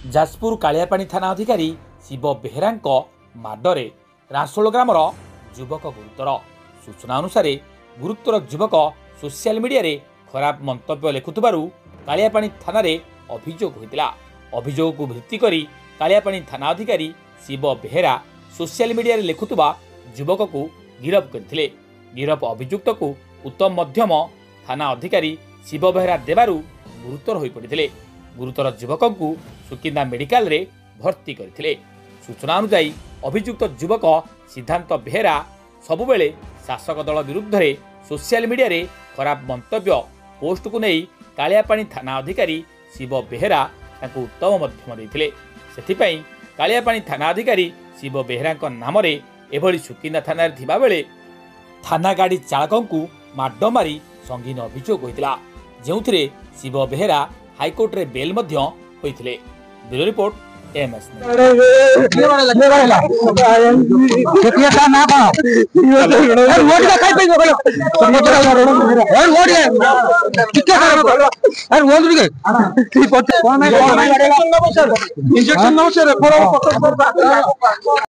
जाजपुर कालियापाणी थाना अधिकारी शिव बेहेरा माडरे रासोल ग्रामर युवक गुरुतर। सूचना अनुसार गुरुतर युवक सोशल मीडिया रे खराब मंतव्य लिखुथिबारु कालियापाणी थाना रे अभियोग होइतिला। अभियोग को भित्ति करी कालियापाणी थाना अधिकारी शिव बेहेरा सोशल मीडिया रे लिखुथिबा युवक को गिरफ करथिले। गिरफ अभियुक्त को उत्तम मध्यम थाना अधिकारी शिव बेहेरा देबारु गुरुतर होई पड़िथिले। गुरुतर युवक को सुकिंदा मेडिकल रे भर्ती करथिले। सूचना अनुसार अभियुक्त युवक सिद्धांत बेहेरा सबुबेले शासक दल विरुद्ध रे सोशल मीडिया रे खराब मंतव्य पोस्ट को नहीं कालियापाणी थाना अधिकारी शिव बेहेरा तांको उत्तम मध्यम देथिले। सेथिपई कालियापाणी थाना अधिकारी शिव बेहेरा नाम रे एभली सुकिंदा थाना रे थिबा बेले थाना गाड़ी चालक को माड मारी संगीन अभियोग होइतिला, जेउथिरे शिव बेहेरा हाईकोर्ट रे बेल मध्य होइथिले। Bureau report MS.